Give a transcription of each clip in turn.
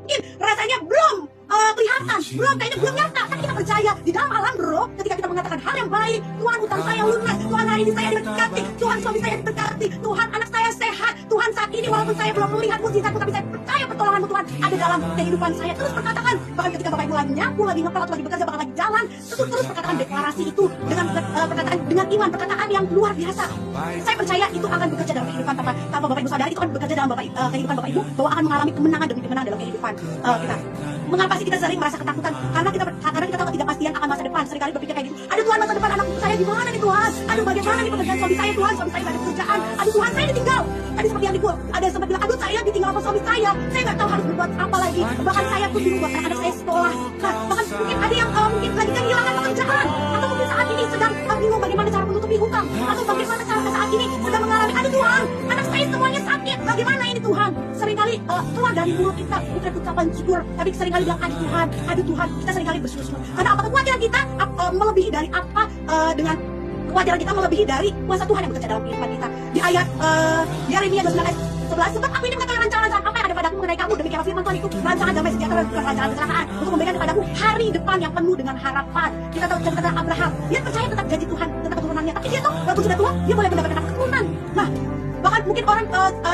mungkin rasanya belum kelihatan, kayaknya belum nyata, tapi kita percaya di dalam alam bro, ketika kita mengatakan hal yang baik, Tuhan utang saya lunas, Tuhan hari ini saya diberkati, Tuhan suami saya diberkati, Tuhan anak saya sehat, Tuhan saat ini walaupun saya belum melihat mukjizatmu, tapi saya percaya pertolonganmu Tuhan ada dalam kehidupan saya. Terus perkatakan, bahkan ketika Bapak Ibu lagi nyapu, lagi ngepel, atau lagi bekerja, bahkan lagi jalan, terus perkataan deklarasi itu dengan perkataan dengan iman, perkataan yang luar biasa. Saya percaya itu akan bekerja dalam kehidupan tanpa Bapak Ibu sadari, itu akan bekerja dalam kehidupan Bapak Ibu, bahwa akan mengalami kemenangan demi kemenangan dalam kehidupan kita. Mengapa sih kita sering merasa ketakutan? Karena kita tahu ketidakpastian akan masa depan. Seringkali berpikir kayak gitu. Aduh Tuhan, masa depan anak saya gimana nih Tuhan? Aduh bagaimana nih pekerjaan suami saya Tuhan? Suami saya gak ada pekerjaan. Aduh Tuhan, saya ditinggal. Tadi seperti yang ada sempat bilang, aduh saya ditinggal sama suami saya. Saya nggak tahu harus berbuat apa lagi. Bahkan saya pun bingung buat anak saya sekolah. Nah, bahkan mungkin ada yang mungkin lagi kehilangan pekerjaan, atau mungkin saat ini sedang bingung bagaimana cara menutupi hutang, atau bagaimana cara saat ini sedang mengalami, aduh Tuhan, anak saya semuanya sakit. Bagaimana ini Tuhan? Seringkali keluar dari mulut kita bukan ucapan syukur, tapi seringkali bilang aduh Tuhan, kita seringkali bersyukur. Karena apa kekhawatiran kita melebihi dari apa dengan kekhawatiran kita melebihi dari kuasa Tuhan yang bekerja dalam kehidupan kita. Di ayat Yeremia 29 ayat 11, sebab aku ini mengetahui rencana-rencana apa yang ada padaku mengenai kamu, demikian firman Tuhan itu, rancangan damai sejahtera bukan rancangan kecelakaan, untuk memberikan kepadamu hari depan yang penuh dengan harapan. Kita tahu cerita Abraham, dia percaya tentang janji Tuhan, tentang keturunannya, tapi dia tuh walaupun sudah tua, dia boleh mendapatkan keturunan. Nah, bahkan mungkin orang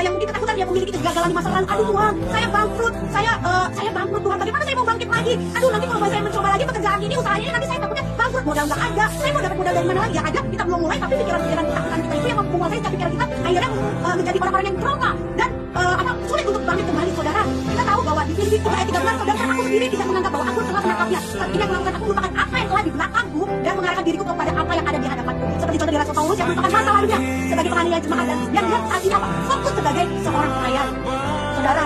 yang mungkin ketakutan, yang memiliki kegagalan di masa lalu, aduh Tuhan, saya bangkrut Tuhan, bagaimana saya mau bangkit lagi? Aduh nanti kalau saya mencoba lagi pekerjaan ini, usahanya ini, nanti saya takutnya bangkrut, modal nggak ada, saya mau dapat modal dari mana lagi? Yang ada kita belum mulai, tapi pikiran-pikiran ketakutan kita itu yang menguasai pikiran kita, akhirnya menjadi orang-orang yang trauma dan sulit untuk bangkit kembali. Saudara, kita tahu bahwa di Filipi ayat 13, saudara, aku sendiri tidak menganggap bahwa aku telah menangkapnya, tapi yang melakukan aku melupakan apa yang telah di belakangku dan mengarahkan diriku kepada apa yang ada di hadapanku. Seperti contoh di Rasul Paulus yang merupakan masa lalunya sebagai penganiaya jemaat dan yang dia saat ini fokus sebagai seorang pelayan. Saudara,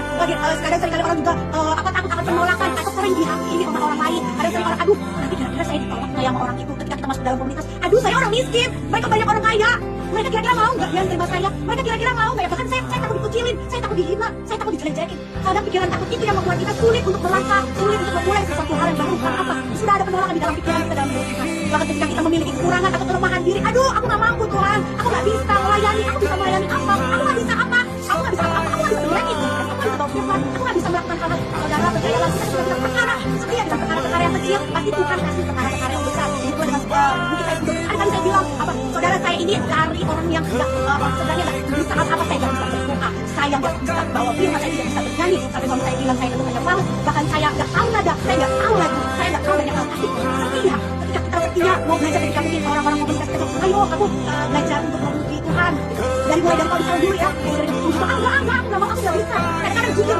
seringkali orang juga takut akan penolakan atau sering dihakimi sama orang lain. Ada sering orang, aduh nanti kira-kira saya ditolak nggak sama orang itu ketika kita masuk dalam komunitas. Aduh saya orang miskin, mereka banyak orang kaya. Mereka kira-kira mau nggak yang terima saya? Mereka kira-kira mau nggak ya? Bahkan saya takut dikucilin, saya takut dihina, saya takut dijelek-jelekin. Kadang pikiran takut itu yang membuat kita sulit untuk melangkah, sulit untuk memulai sesuatu hal yang baru. Karena apa? Sudah ada penolakan di dalam pikiran kita, dalam diri kita. Bahkan ketika kita memiliki kekurangan atau kelemahan diri, aduh aku nggak mampu Tuhan, aku nggak bisa melayani, aku bisa melayani apa? Aku nggak bisa apa? Aku nggak bisa apa? Aku nggak bisa melayani Tuhan, aku nggak bisa tahu firman, aku nggak bisa melakukan hal-hal. Saudara percayalah, kita sudah bilang perkara, setia dalam perkara-perkara yang kecil, pasti Tuhan kasih perkara-perkara yang besar. Itu dengan mungkin saya sebut, ada kali saya bilang apa? Saudara saya ini dari orang yang tidak sebenarnya di saat apa saya nggak bisa berdoa, saya nggak bisa bawa firman, saya tidak bisa bernyanyi. Tapi kalau saya bilang saya ketemu banyak banget, bahkan saya nggak tahu nada, saya nggak tahu lagu, saya nggak tahu banyak hal. Tapi setia, ketika kita setia mau belajar, ketika mungkin orang-orang komunitas kita, ayo kamu belajar untuk memuji Tuhan. Dari mulai dari kalau misalnya dulu ya, dari enggak mau, aku nggak bisa. Kadang-kadang jujur